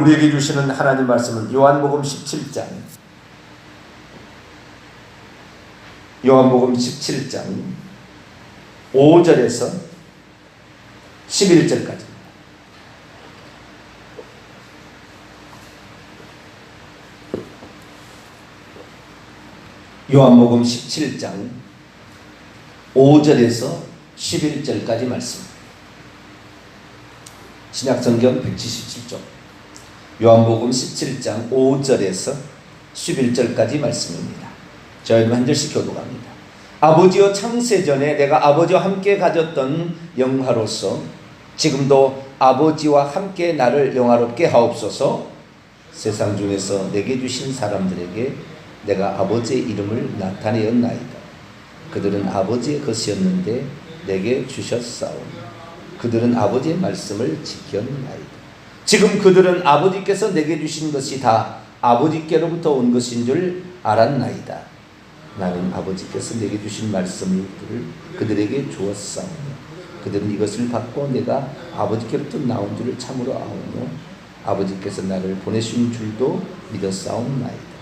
우리에게 주시는 하나님 말씀은 요한복음 17장 5절에서 11절까지. 요한복음 17장 5절에서 11절까지 말씀. 신약성경 177쪽 요한복음 17장 5절에서 11절까지 말씀입니다. 저희는 한 절씩 교독합니다. 아버지여, 창세전에 내가 아버지와 함께 가졌던 영화로서 지금도 아버지와 함께 나를 영화롭게 하옵소서. 세상 중에서 내게 주신 사람들에게 내가 아버지의 이름을 나타내었나이다. 그들은 아버지의 것이었는데 내게 주셨사오니 그들은 아버지의 말씀을 지켰나이다. 지금 그들은 아버지께서 내게 주신 것이 다 아버지께로부터 온 것인 줄 알았나이다. 나는 아버지께서 내게 주신 말씀을 그들에게 주었사오니 그들은 이것을 받고 내가 아버지께로부터 나온 줄을 참으로 아오며 아버지께서 나를 보내신 줄도 믿었사옵나이다.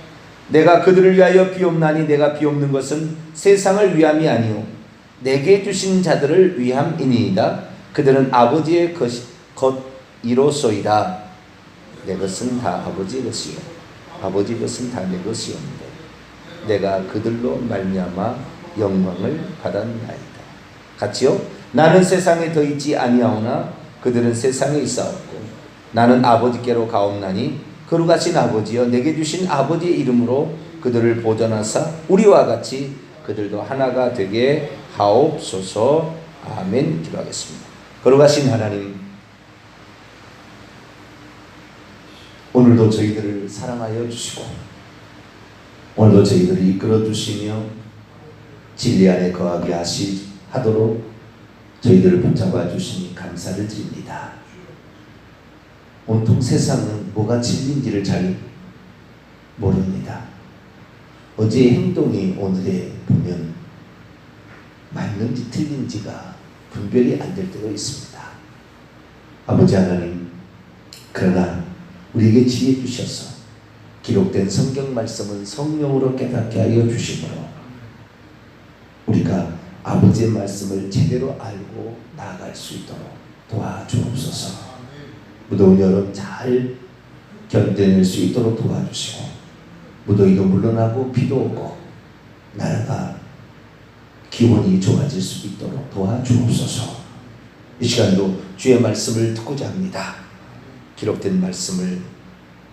내가 그들을 위하여 비옵나니 내가 비옵는 것은 세상을 위함이 아니요 내게 주신 자들을 위함이니이다. 그들은 아버지의 것이로소이다. 내 것은 다 아버지의 것이요 아버지 것은 다 내 것이었는데 내가 그들로 말미암아 영광을 받았나이다. 같이요. 나는 세상에 더 있지 아니하오나 그들은 세상에 있사옵고 나는 아버지께로 가옵나니 거룩하신 아버지여, 내게 주신 아버지의 이름으로 그들을 보존하사 우리와 같이 그들도 하나가 되게 하옵소서. 아멘. 기도하겠습니다. 거룩하신 하나님, 오늘도 저희들을 사랑하여 주시고 오늘도 저희들을 이끌어 주시며 진리 안에 거하게 하도록 저희들을 붙잡아 주시니 감사를 드립니다. 온통 세상은 뭐가 진리인지를 잘 모릅니다. 어제의 행동이 오늘에 보면 맞는지 틀린지가 분별이 안 될 때가 있습니다. 아버지 하나님, 그러나 우리에게 지혜 주셔서 기록된 성경 말씀은 성령으로 깨닫게 하여 주시므로 우리가 아버지의 말씀을 제대로 알고 나아갈 수 있도록 도와주옵소서. 무더운 여름 잘 견뎌낼 수 있도록 도와주시고 무더위도 물러나고 비도 오고 나라가 기온이 좋아질 수 있도록 도와주옵소서. 이 시간도 주의 말씀을 듣고자 합니다. 기록된 말씀을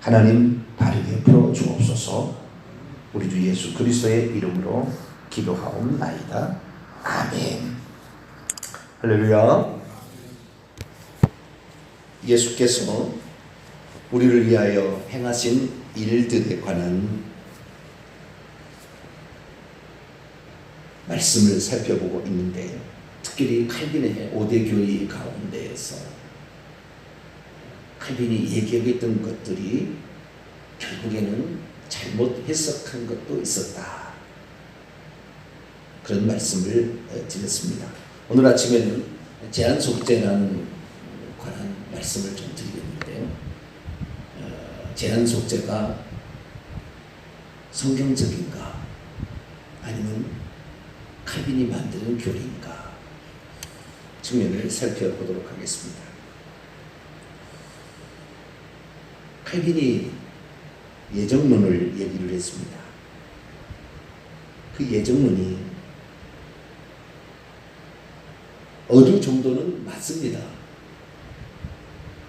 하나님 바르게 풀어주옵소서. 우리 주 예수 그리스도의 이름으로 기도하옵나이다. 아멘. 할렐루야. 예수께서 우리를 위하여 행하신 일들에 관한 말씀을 살펴보고 있는데, 특별히 칼빈의 5대 교리 가운데에서 칼빈이 얘기하겠던 것들이 결국에는 잘못 해석한 것도 있었다. 그런 말씀을 드렸습니다. 오늘 아침에는 제한 속죄라는 관한 말씀을 좀 드리겠는데요. 제한 속죄가 성경적인가 아니면 칼빈이 만드는 교리인가 측면을 살펴보도록 하겠습니다. 칼빈이 예정론을 얘기를 했습니다. 그 예정론이 어느 정도는 맞습니다.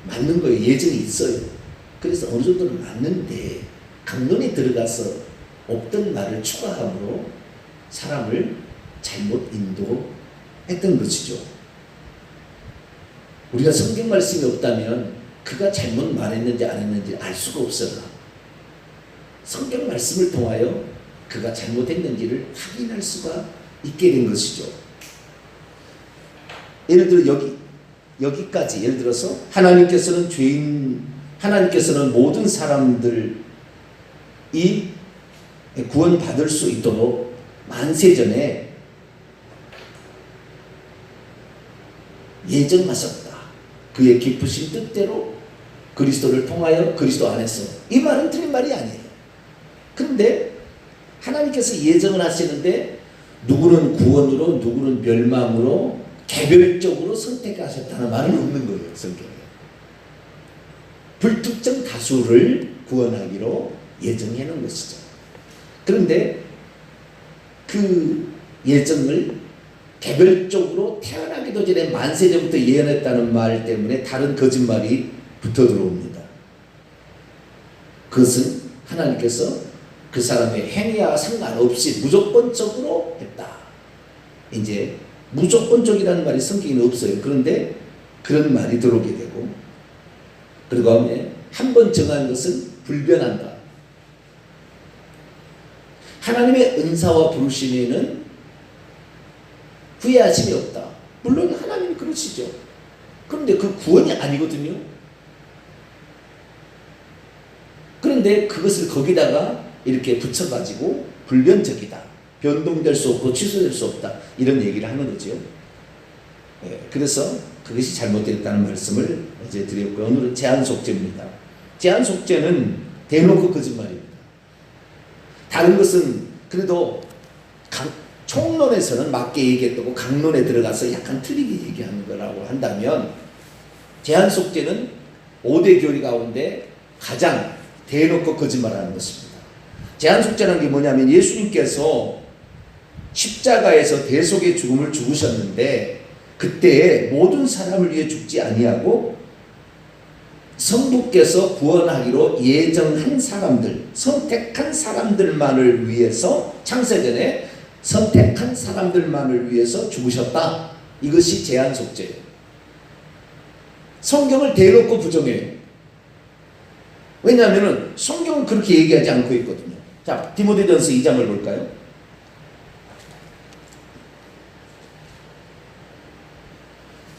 맞는 거예요. 예정이 있어요. 그래서 어느 정도는 맞는데 강론에 들어가서 없던 말을 추가함으로 사람을 잘못 인도했던 것이죠. 우리가 성경 말씀이 없다면 그가 잘못 말했는지 안 했는지 알 수가 없어요. 성경 말씀을 통하여 그가 잘못했는지를 확인할 수가 있게 된 것이죠. 예를 들어 여기까지, 예를 들어서 하나님께서는 모든 사람들이 구원받을 수 있도록 만세전에 예정하셨다. 그의 기쁘신 뜻대로 그리스도를 통하여 그리스도 안에서. 이 말은 틀린 말이 아니에요. 그런데 하나님께서 예정을 하시는데 누구는 구원으로 누구는 멸망으로 개별적으로 선택하셨다는 말은 없는 거예요. 성경에. 불특정 다수를 구원하기로 예정해 놓은 것이죠. 그런데 그 예정을 개별적으로 태어나기도 전에 만세전부터 예언했다는 말 때문에 다른 거짓말이 붙어 들어옵니다. 그것은 하나님께서 그 사람의 행위와 상관없이 무조건적으로 했다. 이제 무조건적이라는 말이 성경에는 없어요. 그런데 그런 말이 들어오게 되고, 그 다음에 한 번 정한 것은 불변한다. 하나님의 은사와 부르심에는 후회하심이 없다. 물론 하나님이 그러시죠. 그런데 그 구원이 아니거든요. 그런데 그것을 거기다가 이렇게 붙여가지고 불변적이다. 변동될 수 없고 취소될 수 없다. 이런 얘기를 하는 거죠. 그래서 그것이 잘못됐다는 말씀을 어제 드렸고요. 오늘은 제한속죄입니다. 제한속죄는 대놓고 거짓말입니다. 다른 것은 그래도 총론에서는 맞게 얘기했다고 강론에 들어가서 약간 틀리게 얘기하는 거라고 한다면, 제한속죄는 5대 교리 가운데 가장 대놓고 거짓말하는 것입니다. 제한속죄라는 게 뭐냐면, 예수님께서 십자가에서 대속의 죽음을 죽으셨는데 그때 모든 사람을 위해 죽지 아니하고 성부께서 구원하기로 예정한 사람들, 선택한 사람들만을 위해서, 창세전에 선택한 사람들만을 위해서 죽으셨다. 이것이 제한속죄예요. 성경을 대놓고 부정해요. 왜냐하면 성경은 그렇게 얘기하지 않고 있거든요. 자, 디모데전서 2장을 볼까요?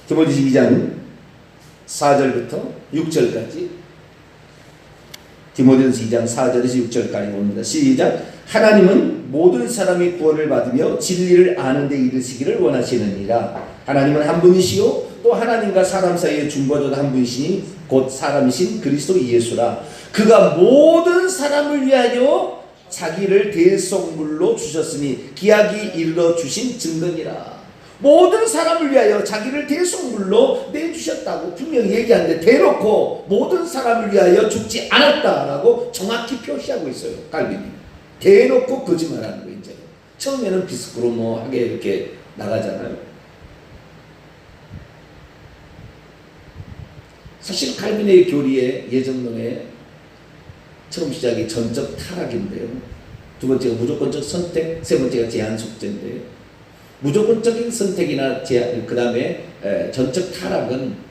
디모데전서 2장 4절부터 6절까지, 디모데전서 2장 4절에서 6절까지 봅니다. 시작. 하나님은 모든 사람이 구원을 받으며 진리를 아는 데 이르시기를 원하시느니라. 하나님은 한 분이시요 또 하나님과 사람 사이의 중보자도 한 분이시니 곧 사람이신 그리스도 예수라. 그가 모든 사람을 위하여 자기를 대속물로 주셨으니 기약이 이르러 주신 증거니라. 모든 사람을 위하여 자기를 대속물로 내주셨다고 분명히 얘기하는데 대놓고 모든 사람을 위하여 죽지 않았다라고 정확히 표시하고 있어요. 갈빈이 대놓고 거짓말하는 거예요. 이제 처음에는 비스크로모하게 이렇게 나가잖아요. 사실 갈빈의 교리의 예정론의 처음 시작이 전적 타락인데요. 두 번째가 무조건적 선택, 세 번째가 제한속죄인데요. 무조건적인 선택이나 그 다음에 전적 타락은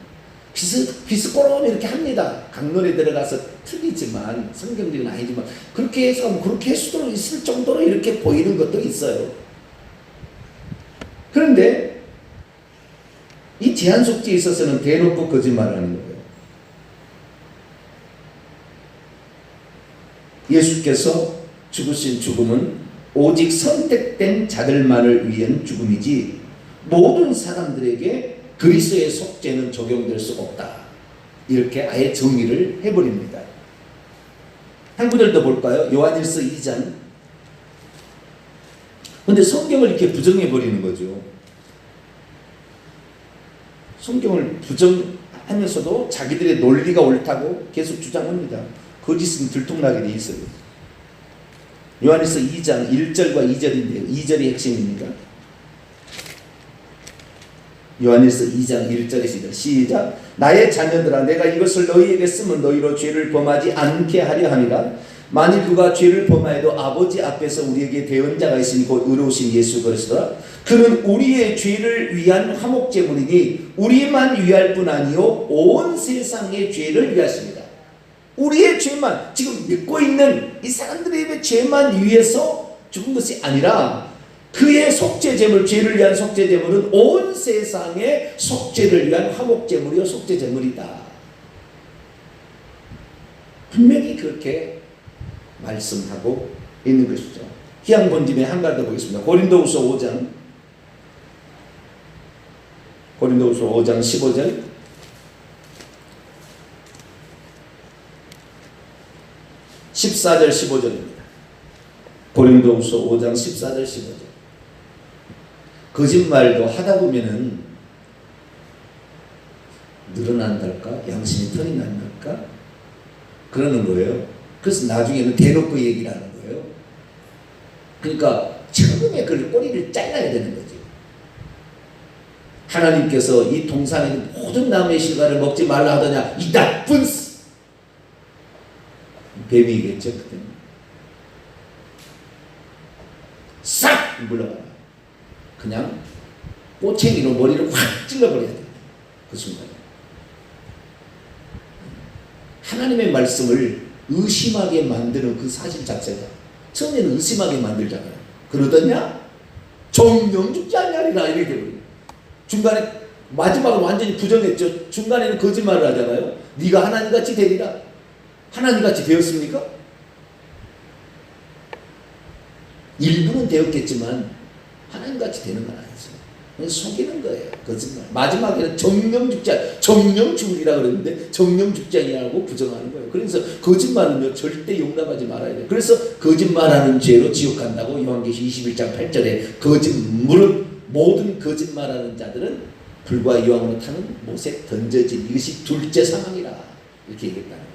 비스코롬 이렇게 합니다. 강론에 들어가서 틀리지만, 성경적은 아니지만 그렇게 해서 그렇게 할 수도 있을 정도로 이렇게 보이는 것도 있어요. 그런데 이 제한속죄에 있어서는 대놓고 거짓말하는 거예요. 예수께서 죽으신 죽음은 오직 선택된 자들만을 위한 죽음이지 모든 사람들에게 그리스도의 속죄는 적용될 수 없다. 이렇게 아예 정의를 해버립니다. 한 구절 더 볼까요? 요한일서 2장. 근데 성경을 이렇게 부정해버리는 거죠. 성경을 부정하면서도 자기들의 논리가 옳다고 계속 주장합니다. 거짓은 들통나게 돼 있어요. 요한일서 2장 1절과 2절인데요. 2절이 핵심입니다. 요한일서 2장 1절에 시작. 나의 자녀들아, 내가 이것을 너희에게 쓰면 너희로 죄를 범하지 않게 하려 함이라. 만일 누가 죄를 범하여도 아버지 앞에서 우리에게 대언자가 있으니 곧 의로우신 예수 그리스도라. 그는 우리의 죄를 위한 화목제물이니 우리만 위할 뿐 아니요 온 세상의 죄를 위하십니다. 우리의 죄만, 지금 믿고 있는 이 사람들의 죄만 위해서 죽은 것이 아니라 그의 속죄제물, 죄를 위한 속죄제물은 온 세상의 속죄를 위한 화목제물이요 속죄제물이다. 분명히 그렇게 말씀하고 있는 것이죠. 희양본집에 한 가지 더 보겠습니다. 고린도후서 5장 15절. 14절 15절입니다. 고린도후서 5장 14절 15절. 거짓말도 하다 보면은 늘어난달까? 양심이 털이 난달까? 그러는 거예요. 그래서 나중에는 대놓고 얘기를 하는 거예요. 그러니까 처음에 그 꼬리를 잘라야 되는 거죠. 하나님께서 이 동산에 있는 모든 나무의 실과를 먹지 말라 하더냐, 이 나쁜 뱀이겠죠. 그때는 싹 물러가라. 그냥 꼬챙이로 머리를 확 찔러버려야 돼요. 그 순간에 하나님의 말씀을 의심하게 만드는 그 사실 자체가, 처음에는 의심하게 만들잖아요. 그러더냐? 정령 죽지 않냐리라 이렇게 되거든요. 중간에 마지막으로 완전히 부정했죠. 중간에는 거짓말을 하잖아요. 네가 하나님같이 되리라. 하나님같이 되었습니까? 일부는 되었겠지만 하나님같이 되는 건 아니죠. 속이는 거예요. 거짓말. 마지막에는 정령 죽지 않, 정령 죽으리라 그랬는데 정령 죽지 아니라고 부정하는 거예요. 그래서 거짓말은요 절대 용납하지 말아야 돼요. 그래서 거짓말하는 죄로 지옥 간다고 요한계시 21장 8절에 모든 거짓말하는 자들은 불과 여왕으로 타는 못에 던져진, 이것이 둘째 사망이라 이렇게 얘기했다는 거예요.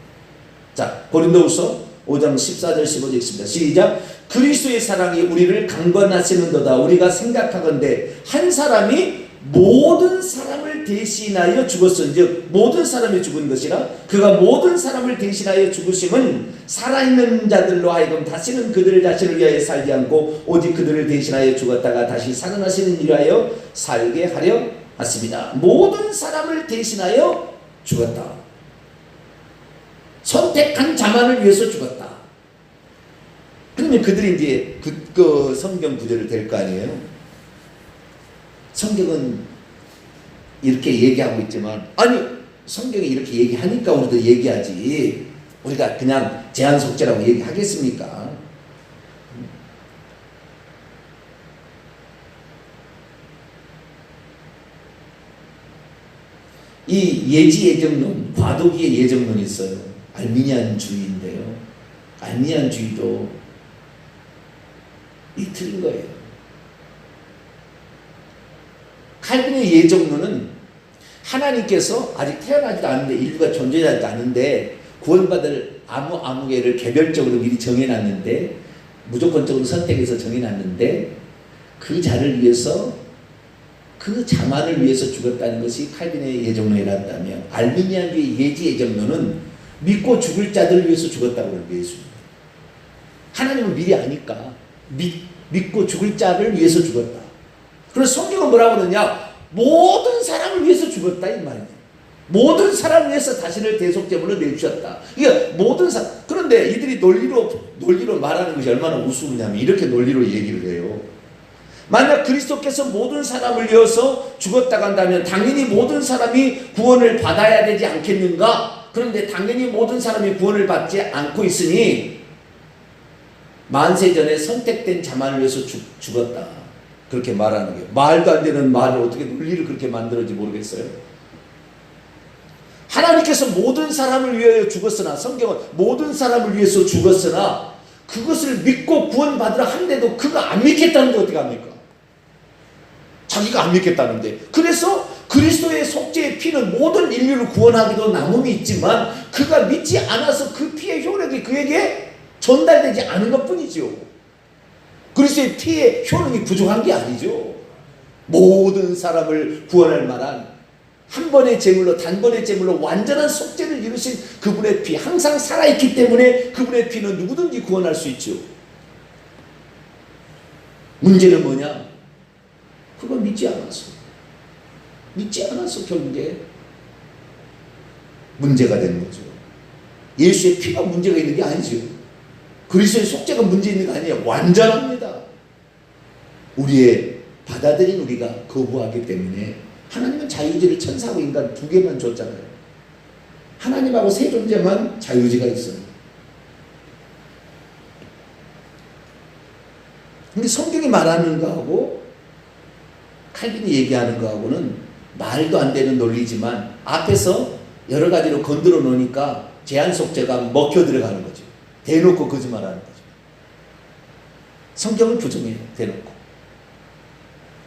자, 고린도후서 5장 14절 15절 있습니다. 시작. 그리스도의 사랑이 우리를 강권하시는도다. 우리가 생각하건대 한 사람이 모든 사람을 대신하여 죽었은즉, 모든 사람이 죽은 것이라 그가 모든 사람을 대신하여 죽으심은 살아있는 자들로 하여금 다시는 그들 자신을 위하여 살지 않고 오직 그들을 대신하여 죽었다가 다시 살아나시는 일 위하여 살게 하려 하십니다. 모든 사람을 대신하여 죽었다. 선택한 자만을 위해서 죽었다. 그러면 그들이 이제 그 성경 구절을 될 거 아니에요. 성경은 이렇게 얘기하고 있지만, 아니 성경이 이렇게 얘기하니까 우리도 얘기하지, 우리가 그냥 제한속죄라고 얘기하겠습니까? 이 예지예정론, 과도기의 예정론이 있어요. 알미니안주의인데요. 알미니안주의도 이 틀린 거예요. 칼빈의 예정론은 하나님께서 아직 태어나지도 않는데, 인류가 존재하지 않는데 구원받을 아무개를 개별적으로 미리 정해놨는데, 무조건적으로 선택해서 정해놨는데, 그 자를 위해서, 그 자만을 위해서 죽었다는 것이 칼빈의 예정론이었다면, 알미니안주의 예지예정론은 믿고 죽을 자들을 위해서 죽었다고 그래요. 예수님. 하나님은 미리 아니까 믿고 죽을 자를 위해서 죽었다. 그래서 성경은 뭐라고 그러냐? 모든 사람을 위해서 죽었다 이 말이에요. 모든 사람을 위해서 자신을 대속제물로 내주셨다. 이게 모든 사람. 그런데 이들이 논리로 말하는 것이 얼마나 우스우냐면 이렇게 논리로 얘기를 해요. 만약 그리스도께서 모든 사람을 위해서 죽었다고 한다면 당연히 모든 사람이 구원을 받아야 되지 않겠는가? 그런데 당연히 모든 사람이 구원을 받지 않고 있으니 만세전에 선택된 자만을 위해서 죽었다. 그렇게 말하는 거예요. 말도 안 되는 말을 어떻게 논리를 그렇게 만들었는지 모르겠어요. 하나님께서 모든 사람을 위하여 죽었으나, 성경은 모든 사람을 위해서 죽었으나 그것을 믿고 구원받으라 한데도 그가 안 믿겠다는 게 어떻게 합니까? 자기가 안 믿겠다는데. 그래서 그리스도의 속죄의 피는 모든 인류를 구원하기도 남음이 있지만 그가 믿지 않아서 그 피의 효력이 그에게 전달되지 않은 것 뿐이죠. 그리스도의 피의 효능이 부족한 게 아니죠. 모든 사람을 구원할 만한 한 번의 제물로, 단번의 제물로 완전한 속죄를 이루신 그분의 피, 항상 살아있기 때문에 그분의 피는 누구든지 구원할 수 있죠. 문제는 뭐냐? 그걸 믿지 않아서 결국에 문제가 되는 거죠. 예수의 피가 문제가 있는 게 아니죠. 그리스도의 속죄가 문제 있는 게 아니에요. 완전합니다. 받아들인 우리가 거부하기 때문에. 하나님은 자유의지를 천사하고 인간 두 개만 줬잖아요. 하나님하고 세 존재만 자유의지가 있어요. 근데 성경이 말하는 거하고 칼빈이 얘기하는 거하고는 말도 안 되는 논리지만 앞에서 여러 가지로 건드려 놓으니까 제한 속죄가 먹혀 들어가는 거죠. 대놓고 거짓말하는 거죠. 성경을 부정해요. 대놓고.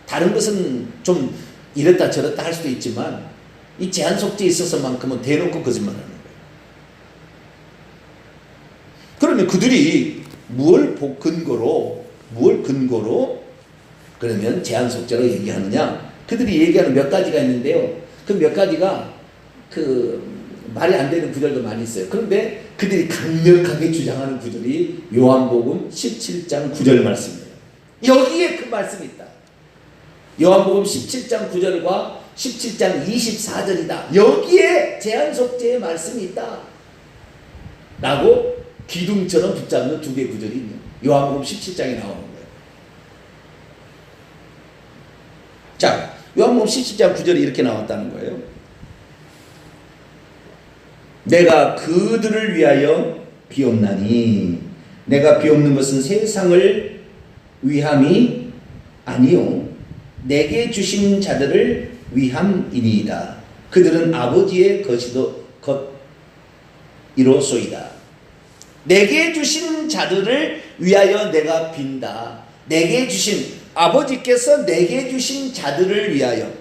다른 것은 좀 이랬다 저랬다 할 수도 있지만 이 제한 속죄에 있어서만큼은 대놓고 거짓말하는 거예요. 그러면 그들이 무엇을 근거로 그러면 제한 속죄로 얘기하느냐? 그들이 얘기하는 몇 가지가 있는데요. 그 몇 가지가 말이 안 되는 구절도 많이 있어요. 그런데 그들이 강력하게 주장하는 구절이 요한복음 17장 9절 말씀이에요. 여기에 그 말씀이 있다. 요한복음 17장 9절과 17장 24절이다. 여기에 제한 속죄의 말씀이 있다. 라고 기둥처럼 붙잡는 두 개의 구절이 있는 요한복음 17장에 나오는 거예요. 자, 요한복음 17장 9절이 이렇게 나왔다는 거예요. 내가 그들을 위하여 비옵나니 내가 비옵는 것은 세상을 위함이 아니요 내게 주신 자들을 위함이니이다. 그들은 아버지의 것이로소이다. 내게 주신 자들을 위하여 내가 빈다. 내게 주신 아버지께서 내게 주신 자들을 위하여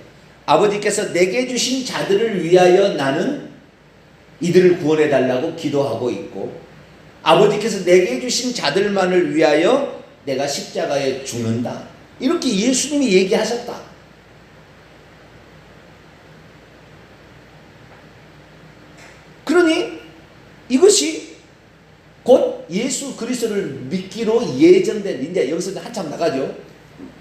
아버지께서 내게 주신 자들을 위하여 나는 이들을 구원해 달라고 기도하고 있고 아버지께서 내게 주신 자들만을 위하여 내가 십자가에 죽는다. 이렇게 예수님이 얘기하셨다. 그러니 이것이 곧 예수 그리스도를 믿기로 예정된 이제 여기서 한참 나가죠.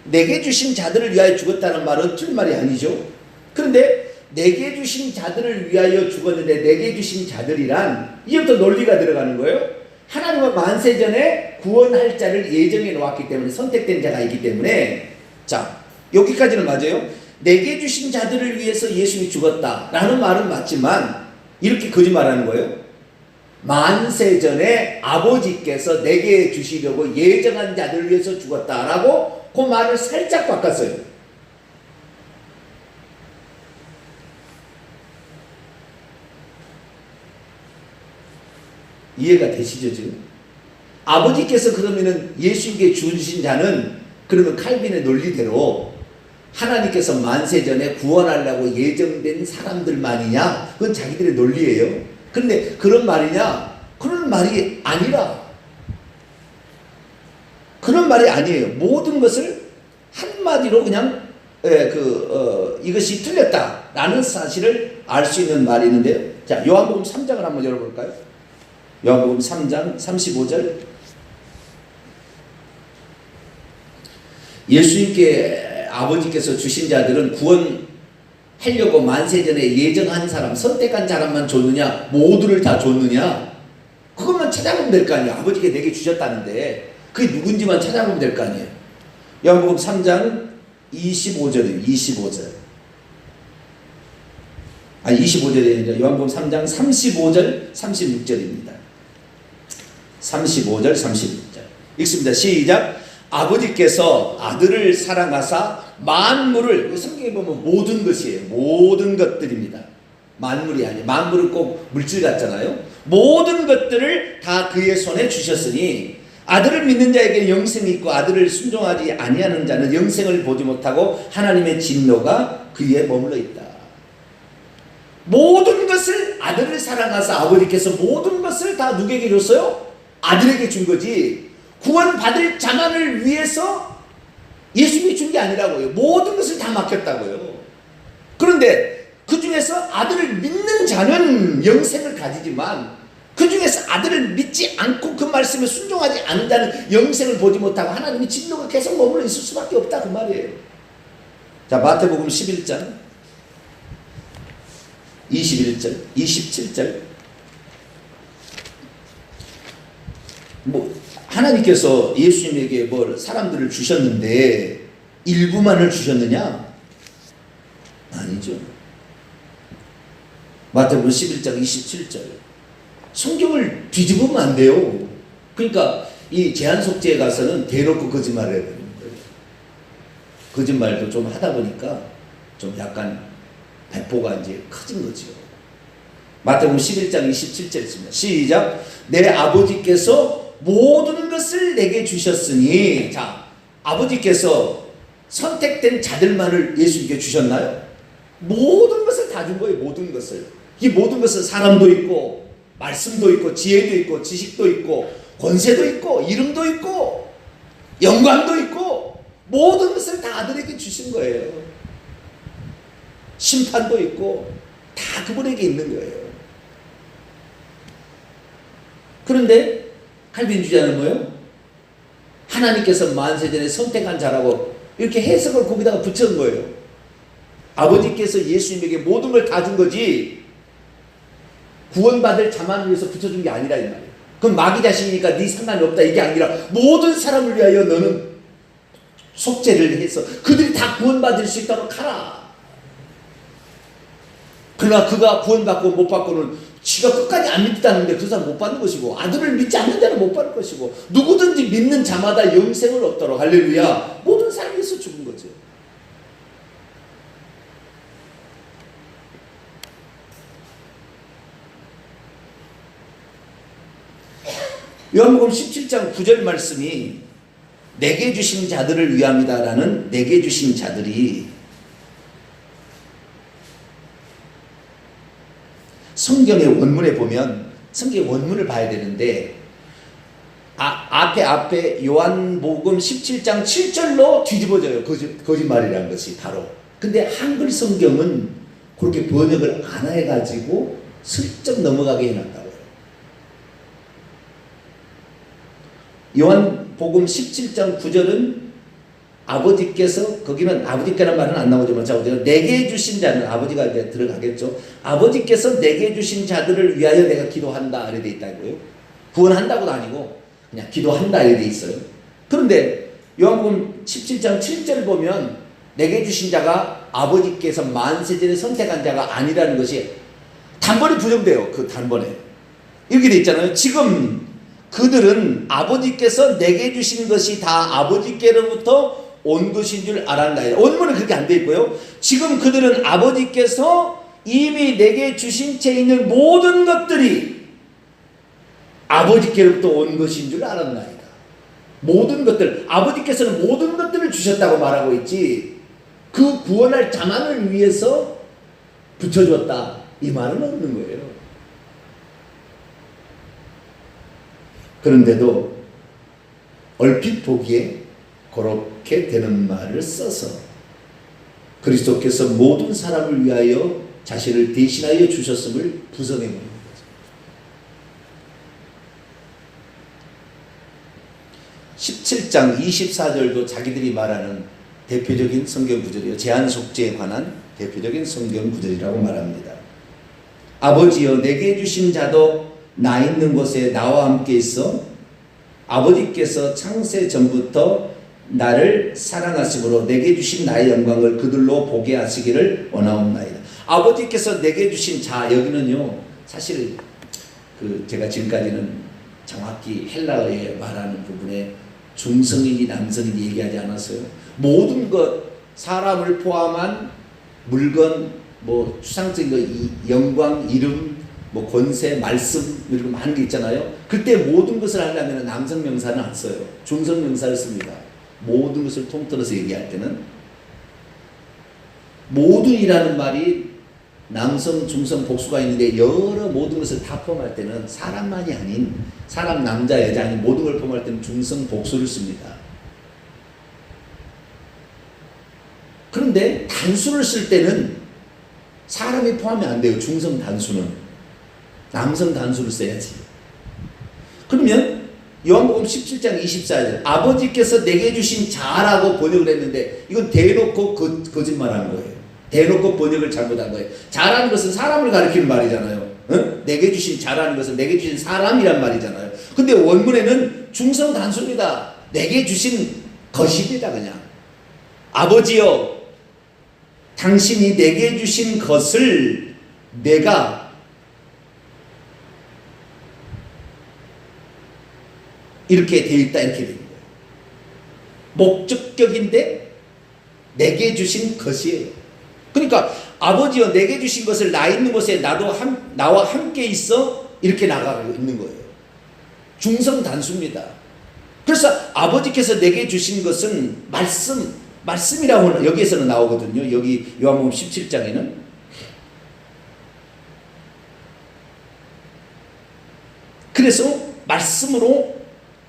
내게 주신 자들을 위하여 죽었다는 말은 틀린 말이 아니죠. 그런데 내게 주신 자들을 위하여 죽었는데 내게 주신 자들이란 이제부터 논리가 들어가는 거예요. 하나님은 만세전에 구원할 자를 예정해 놓았기 때문에 선택된 자가 있기 때문에 자 여기까지는 맞아요. 내게 주신 자들을 위해서 예수님이 죽었다라는 말은 맞지만 이렇게 거짓말하는 거예요. 만세전에 아버지께서 내게 주시려고 예정한 자들을 위해서 죽었다라고 그 말을 살짝 바꿨어요. 이해가 되시죠 지금? 아버지께서 그러면은 예수님께 주신 자는 그러면 칼빈의 논리대로 하나님께서 만세전에 구원하려고 예정된 사람들만이냐? 그건 자기들의 논리예요. 그런데 그런 말이냐? 그런 말이 아니라 그런 말이 아니에요. 모든 것을 한마디로 그냥 이것이 틀렸다라는 사실을 알 수 있는 말이 있는데요. 자, 요한복음 3장을 한번 열어볼까요? 요한복음 3장 35절. 예수님께 아버지께서 주신 자들은 구원하려고 만세전에 예정한 사람, 선택한 사람만 줬느냐? 모두를 다 줬느냐? 그것만 찾아보면 될 거 아니에요. 아버지께 내게 주셨다는데 그게 누군지만 찾아보면 될 거 아니에요. 요한복음 3장 25절이에요. 25절. 아니 25절이 아니라 요한복음 3장 35절 36절입니다. 35절 36절 읽습니다. 시작. 아버지께서 아들을 사랑하사 만물을 성경에 보면 모든 것이에요. 모든 것들입니다. 만물이 아니에요. 만물은 꼭 물질 같잖아요. 모든 것들을 다 그의 손에 주셨으니 아들을 믿는 자에게 영생이 있고 아들을 순종하지 아니하는 자는 영생을 보지 못하고 하나님의 진노가 그에 머물러 있다. 모든 것을 아들을 사랑하사 아버지께서 모든 것을 다 누구에게 줬어요? 아들에게 준 거지. 구원받을 자만을 위해서 예수님이 준 게 아니라고요. 모든 것을 다 맡겼다고요. 그런데 그 중에서 아들을 믿는 자는 영생을 가지지만 그 중에서 아들을 믿지 않고 그 말씀에 순종하지 않는 자는 영생을 보지 못하고 하나님의 진노가 계속 머물러 있을 수밖에 없다 그 말이에요. 자, 마태복음 11장 21절 27절. 하나님께서 예수님에게 사람들을 주셨는데 일부만을 주셨느냐? 아니죠. 마태복음 11장 27절. 성경을 뒤집으면 안 돼요. 그러니까 이 제한속죄에 가서는 대놓고 거짓말을 해야 되는 거예요. 거짓말도 좀 하다 보니까 좀 약간 배포가 이제 커진 거죠. 마태복음 11장 27절 있습니다. 시작. 내 아버지께서 모든 것을 내게 주셨으니. 자, 아버지께서 선택된 자들만을 예수님께 주셨나요? 모든 것을 다 준 거예요. 모든 것을. 이 모든 것은 사람도 있고 말씀도 있고 지혜도 있고 지식도 있고 권세도 있고 이름도 있고 영광도 있고 모든 것을 다 아들에게 주신 거예요. 심판도 있고 다 그분에게 있는 거예요. 그런데 칼빈주의자는 뭐예요? 하나님께서 만세전에 선택한 자라고 이렇게 해석을 거기다가 붙여놓은 거예요. 아버지께서 예수님에게 모든 걸 다 준 거지 구원받을 자만을 위해서 붙여준 게 아니라 이 말이에요. 그럼 마귀 자식이니까 네 상관이 없다 이게 아니라 모든 사람을 위하여 너는 속죄를 해서 그들이 다 구원받을 수 있도록 하라. 그러나 그가 구원받고 못 받고는 지가 끝까지 안 믿다는데 그 사람 못 받는 것이고 아들을 믿지 않는 자는 못 받을 것이고 누구든지 믿는 자마다 영생을 얻도록 할렐루야. 모든 사람이 위해서 죽은 거죠. 요한복음 17장 9절 말씀이 내게 주신 자들을 위함이다라는 내게 주신 자들이 성경의 원문에 보면 성경의 원문을 봐야 되는데 앞에 요한복음 17장 7절로 뒤집어져요. 거짓말이라는 것이 바로. 근데 한글 성경은 그렇게 번역을 안 해가지고 슬쩍 넘어가게 해놨다고요. 요한복음 17장 9절은 아버지께서 거기는 아버지께라는 말은 안 나오지만 내게 주신 자는 아버지가 이제 들어가겠죠. 아버지께서 내게 주신 자들을 위하여 내가 기도한다 이렇게 돼 있다고요. 구원한다고도 아니고 그냥 기도한다 이렇게 돼 있어요. 그런데 요한복음 17장 7절 보면 내게 주신 자가 아버지께서 만세전에 선택한 자가 아니라는 것이 단번에 부정돼요. 그 단번에 이렇게 돼 있잖아요. 지금 그들은 아버지께서 내게 주신 것이 다 아버지께로부터 온 것인 줄 알았나이다. 원문은 그렇게 안 돼 있고요. 지금 그들은 아버지께서 이미 내게 주신 채 있는 모든 것들이 아버지께로부터 온 것인 줄 알았나이다. 모든 것들, 아버지께서는 모든 것들을 주셨다고 말하고 있지 그 구원할 자만을 위해서 붙여줬다 이 말은 없는 거예요. 그런데도 얼핏 보기에 그렇게 되는 말을 써서 그리스도께서 모든 사람을 위하여 자신을 대신하여 주셨음을 부정해버린 거죠. 17장 24절도 자기들이 말하는 대표적인 성경 구절이요. 제한 속죄에 관한 대표적인 성경 구절이라고 말합니다. 아버지여 내게 주신 자도 나 있는 곳에 나와 함께 있어 아버지께서 창세 전부터 나를 사랑하심으로 내게 주신 나의 영광을 그들로 보게 하시기를 원하옵나이다. 아버지께서 내게 주신 자 여기는요 사실 제가 지금까지는 정확히 헬라어에 말하는 부분에 중성인이 남성인이 얘기하지 않았어요. 모든 것 사람을 포함한 물건 뭐 추상적인 거 영광 이름 뭐 권세, 말씀 이런 거 많은 게 있잖아요. 그때 모든 것을 하려면 남성 명사는 안 써요. 중성 명사를 씁니다. 모든 것을 통틀어서 얘기할 때는 모든이라는 말이 남성, 중성, 복수가 있는데 여러 모든 것을 다 포함할 때는 사람만이 아닌 사람, 남자, 여자 아닌 모든 걸 포함할 때는 중성, 복수를 씁니다. 그런데 단수를 쓸 때는 사람이 포함이 안 돼요. 중성 단수는. 남성 단수를 써야지. 그러면 요한복음 17장 24절 아버지께서 내게 주신 자라고 번역을 했는데 이건 대놓고 거짓말하는 거예요. 대놓고 번역을 잘못한 거예요. 자라는 것은 사람을 가리키는 말이잖아요. 응? 내게 주신 자라는 것은 내게 주신 사람이란 말이잖아요. 근데 원문에는 중성 단수입니다. 내게 주신 것입니다. 그냥 아버지여 당신이 내게 주신 것을 내가 이렇게 되어 있다 이렇게 되는 거예요. 목적격인데 내게 주신 것이에요. 그러니까 아버지여 내게 주신 것을 나 있는 곳에 나와 함께 있어 이렇게 나가고 있는 거예요. 중성 단수입니다. 그래서 아버지께서 내게 주신 것은 말씀이라고 여기에서는 나오거든요. 여기 요한복음 17장에는 그래서 말씀으로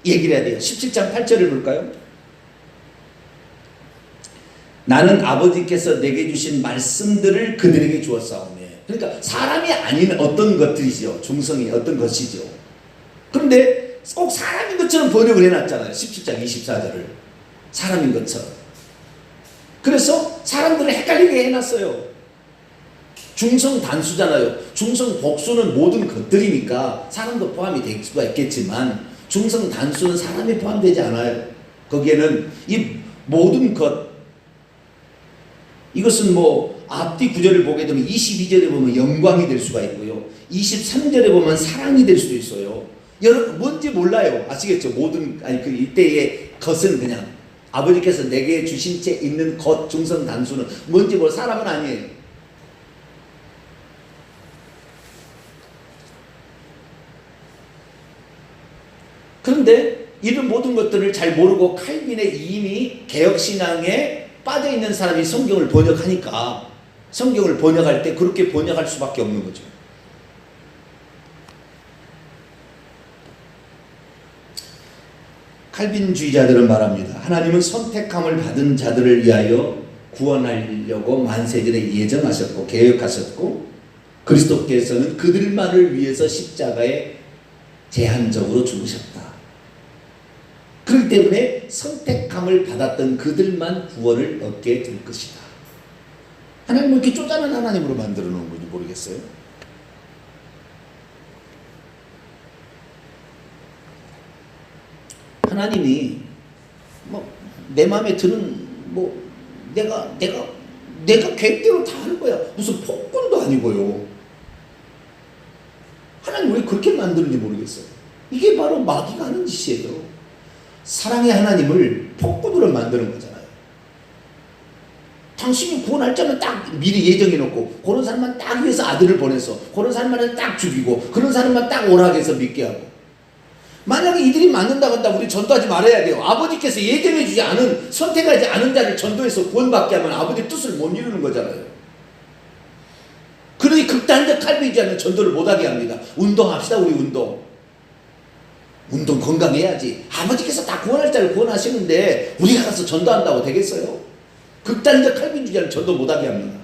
얘기를 해야 돼요. 17장 8절을 볼까요? 나는 아버지께서 내게 주신 말씀들을 그들에게 주었사오며. 그러니까 사람이 아닌 어떤 것들이죠. 중성이 어떤 것이죠. 그런데 꼭 사람인 것처럼 번역을 해놨잖아요. 17장 24절을 사람인 것처럼. 그래서 사람들을 헷갈리게 해놨어요. 중성 단수잖아요. 중성 복수는 모든 것들이니까 사람도 포함이 될 수가 있겠지만 중성 단수는 사람이 포함되지 않아요. 거기에는 이 모든 것, 이것은 뭐 앞뒤 구절을 보게 되면 22절에 보면 영광이 될 수가 있고요. 23절에 보면 사랑이 될 수도 있어요. 여러분 뭔지 몰라요. 아시겠죠? 모든 그 이때의 것은 그냥 아버지께서 내게 주신 채 있는 것 중성 단수는 뭔지 몰라. 사람은 아니에요. 그런데 이런 모든 것들을 잘 모르고 칼빈의 이미 개혁신앙에 빠져있는 사람이 성경을 번역하니까 성경을 번역할 때 그렇게 번역할 수밖에 없는 거죠. 칼빈주의자들은 말합니다. 하나님은 선택함을 받은 자들을 위하여 구원하려고 만세전에 예정하셨고 계획하셨고 그리스도께서는 그들만을 위해서 십자가에 제한적으로 죽으셨다. 그렇기 때문에 선택함을 받았던 그들만 구원을 얻게 될 것이다. 하나님은 이렇게 쪼잔한 하나님으로 만들어 놓은 건지 모르겠어요. 하나님이 뭐 내 마음에 드는 뭐 내가 계획대로 다 하는 거야. 무슨 폭군도 아니고요. 하나님 왜 그렇게 만드는지 모르겠어요. 이게 바로 마귀가 하는 짓이에요. 사랑의 하나님을 폭군으로 만드는 거잖아요. 당신이 구원할 자는 딱 미리 예정해 놓고 그런 사람만 딱 위해서 아들을 보내서 그런 사람만 딱 죽이고 그런 사람만 딱 오라게 해서 믿게 하고 만약에 이들이 맞는다고 한다 우리 전도하지 말아야 돼요. 아버지께서 예정해 주지 않은 선택하지 않은 자를 전도해서 구원받게 하면 아버지의 뜻을 못 이루는 거잖아요. 그러니 극단적 칼빈주의자는 전도를 못하게 합니다. 운동합시다. 우리 운동 건강해야지. 아버지께서 다 구원할 자를 구원하시는데 우리가 가서 전도한다고 되겠어요? 극단적 칼빈주의자는 전도 못하게 합니다.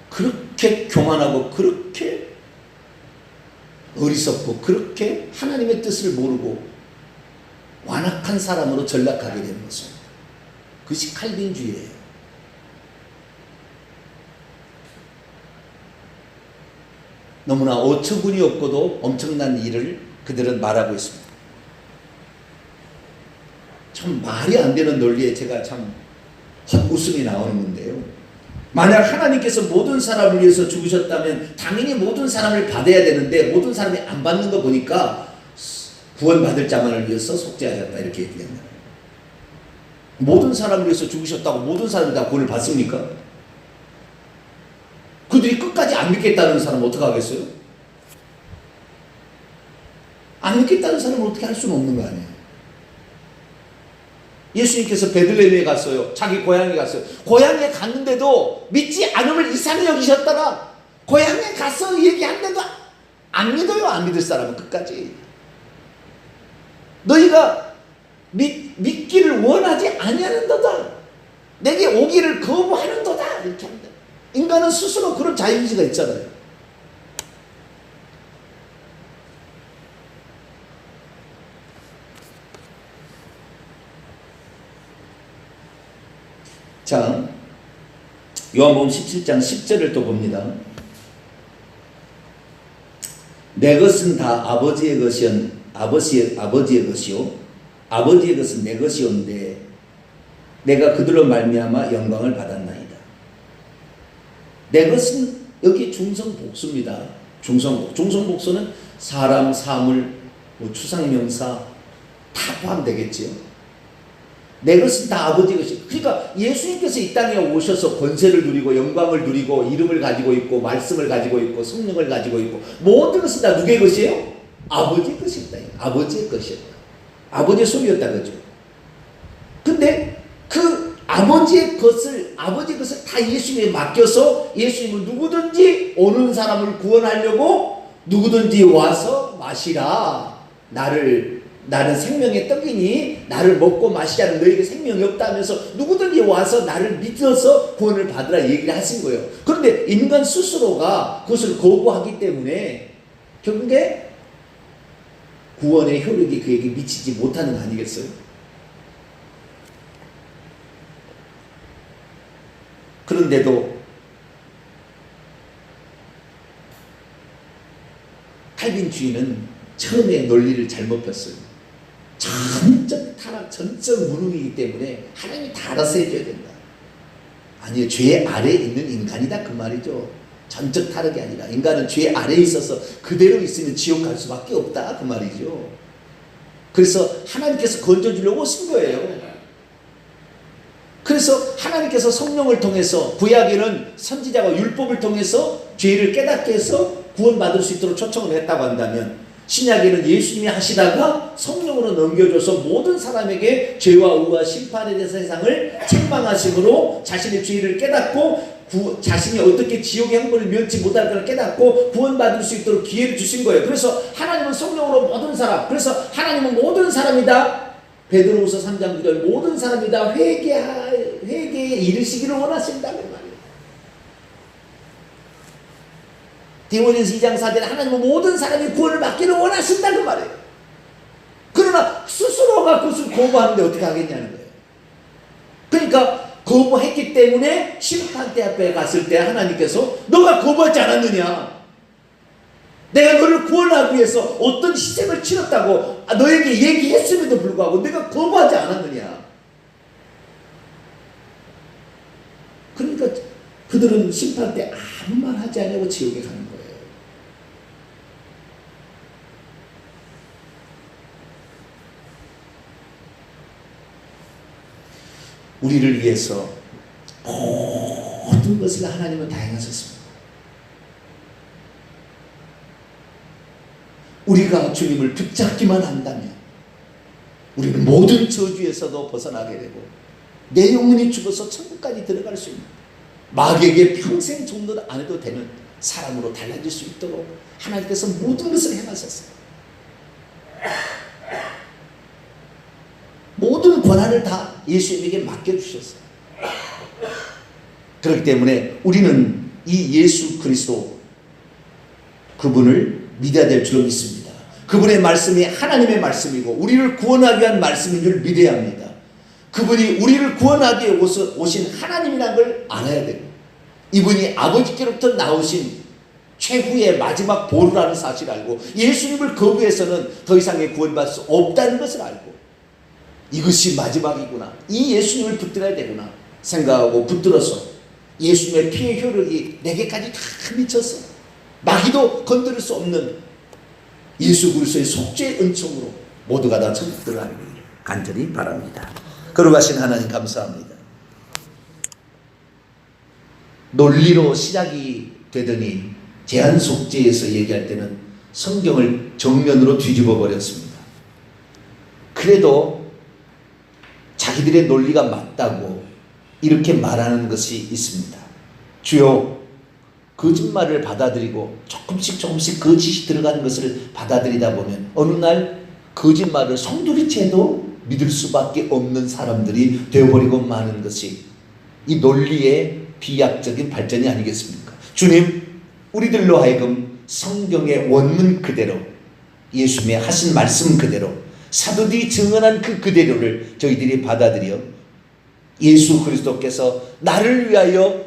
그렇게 교만하고 그렇게 어리석고 그렇게 하나님의 뜻을 모르고 완악한 사람으로 전락하게 되는 것입니다. 그것이 칼빈주의예요. 너무나 어처구니 없고도 엄청난 일을 그들은 말하고 있습니다. 참 말이 안 되는 논리에 제가 참 헛웃음이 나오는 건데요. 만약 하나님께서 모든 사람을 위해서 죽으셨다면 당연히 모든 사람을 받아야 되는데 모든 사람이 안 받는 거 보니까 구원받을 자만을 위해서 속죄하셨다 이렇게 얘기합니다. 모든 사람을 위해서 죽으셨다고 모든 사람이 다 구원을 받습니까? 그들이 끝까지 안 믿겠다는 사람은 어떻게 하겠어요? 안 믿겠다는 사람은 어떻게 할 수는 없는 거 아니에요. 예수님께서 베들레헴에 갔어요. 자기 고향에 갔어요. 고향에 갔는데도 믿지 않음을 이상히 여기셨다가 고향에 가서 얘기한데도 안 믿어요. 안 믿을 사람은 끝까지. 너희가 믿기를 원하지 아니하는도다. 내게 오기를 거부하는도다. 이렇게 합니다. 인간은 스스로 그런 자유의지가 있잖아요. 자, 요한복음 17장 10절을 또 봅니다. 내 것은 다 아버지의 것이요 아버지의 것은 내 것이온데 내가 그들로 말미암아 영광을 받았나이다. 내 것은 여기 중성복수입니다. 중성복수는 사람, 사물, 추상명사 다 포함되겠지요. 내 것은 다 아버지 것이. 그러니까 예수님께서 이 땅에 오셔서 권세를 누리고 영광을 누리고 이름을 가지고 있고 말씀을 가지고 있고 성령을 가지고 있고 모든 것은 다 누구의 것이에요? 아버지의 것이었다. 아버지의 것이었다. 아버지의 소유였다. 그죠? 근데 그 아버지의 것을 다 예수님에 맡겨서 예수님은 누구든지 오는 사람을 구원하려고 누구든지 와서 마시라. 나는 생명의 떡이니 나를 먹고 마시자는 너에게 생명이 없다면서 누구든지 와서 나를 믿어서 구원을 받으라 얘기를 하신 거예요. 그런데 인간 스스로가 그것을 거부하기 때문에 결국에 구원의 효력이 그에게 미치지 못하는 거 아니겠어요? 그런데도 칼빈 주의는 처음에 논리를 잘못 폈어요. 전적 타락, 전적 무능이기 때문에 하나님이 다 알아서 해줘야 된다. 아니요, 죄 아래에 있는 인간이다 그 말이죠. 전적 타락이 아니라 인간은 죄 아래에 있어서 그대로 있으면 지옥 갈 수밖에 없다 그 말이죠. 그래서 하나님께서 건져주려고 오신 거예요. 그래서 하나님께서 성령을 통해서 구약에는 선지자가 율법을 통해서 죄를 깨닫게 해서 구원받을 수 있도록 초청을 했다고 한다면 신약에는 예수님이 하시다가 성령으로 넘겨줘서 모든 사람에게 죄와 의와 심판에 대해서 세상을 책망하심으로 자신의 죄를 깨닫고 자신이 어떻게 지옥의 형벌을 면치 못할 걸 깨닫고 구원받을 수 있도록 기회를 주신 거예요. 그래서 하나님은 성령으로 모든 사람, 그래서 하나님은 모든 사람이다. 베드로후서 3장 9절 모든 사람이다 회개에 이르시기를 원하신다는 말이에요. 디모데전서 2장 4절에 하나님은 모든 사람이 구원을 받기를 원하신다는 말이에요. 그러나 스스로가 그것을 거부하는데 어떻게 하겠냐는 거예요. 그러니까 거부했기 때문에 심판대 앞에 갔을 때 하나님께서 너가 거부하지 않았느냐, 내가 너를 구원하기 위해서 어떤 희생을 치렀다고 너에게 얘기했음에도 불구하고 내가 거부하지 않았느냐. 그러니까 그들은 심판 때 아무 말 하지 않냐고 지옥에 가는 거예요. 우리를 위해서 모든 것을 하나님은 다 행하셨습니다. 우리가 주님을 붙잡기만 한다면 우리는 모든 저주에서도 벗어나게 되고 내 영혼이 죽어서 천국까지 들어갈 수 있는, 마귀에게 평생 종노 안 해도 되는 사람으로 달라질 수 있도록 하나님께서 모든 것을 행하셨어요. 모든 권한을 다 예수님에게 맡겨주셨어요. 그렇기 때문에 우리는 이 예수 그리스도 그분을 믿어야 될 줄로 믿습니다. 그분의 말씀이 하나님의 말씀이고 우리를 구원하기 위한 말씀인 줄 믿어야 합니다. 그분이 우리를 구원하기 위해 오신 하나님이라는 걸 알아야 되고, 이분이 아버지께로부터 나오신 최후의 마지막 보루라는 사실을 알고 예수님을 거부해서는 더 이상의 구원받을 수 없다는 것을 알고 이것이 마지막이구나, 이 예수님을 붙들어야 되구나 생각하고 붙들어서 예수님의 피의 효력이 내게까지 다 미쳐서 마귀도 건드릴 수 없는 예수 그리스도의 속죄의 은총으로 모두가 다 천국 들어가기를 간절히 바랍니다. 거룩하신 하나님 감사합니다. 논리로 시작이 되더니 제한 속죄에서 얘기할 때는 성경을 정면으로 뒤집어 버렸습니다. 그래도 자기들의 논리가 맞다고 이렇게 말하는 것이 있습니다. 주여, 거짓말을 받아들이고 조금씩 거짓이 들어가는 것을 받아들이다 보면 어느 날 거짓말을 송두리째도 믿을 수밖에 없는 사람들이 되어버리고 마는 것이 이 논리의 비약적인 발전이 아니겠습니까? 주님, 우리들로 하여금 성경의 원문 그대로, 예수님의 하신 말씀 그대로, 사도들이 증언한 그대로를 저희들이 받아들여 예수 그리스도께서 나를 위하여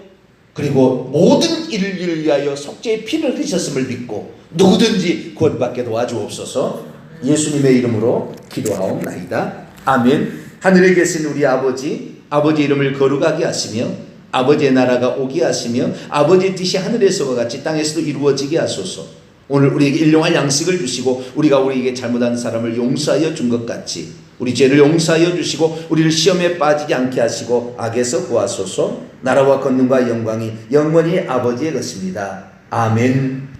그리고 모든 일을 위하여 속죄의 피를 흘리셨음을 믿고 누구든지 구원받게 도와주옵소서. 예수님의 이름으로 기도하옵나이다. 아멘. 하늘에 계신 우리 아버지, 아버지 이름을 거룩하게 하시며 아버지의 나라가 오게 하시며 아버지의 뜻이 하늘에서와 같이 땅에서도 이루어지게 하소서. 오늘 우리에게 일용할 양식을 주시고 우리가 우리에게 잘못한 사람을 용서하여 준 것 같이 우리 죄를 용서하여 주시고 우리를 시험에 빠지지 않게 하시고 악에서 구하소서. 나라와 권능과 영광이 영원히 아버지의 것입니다. 아멘.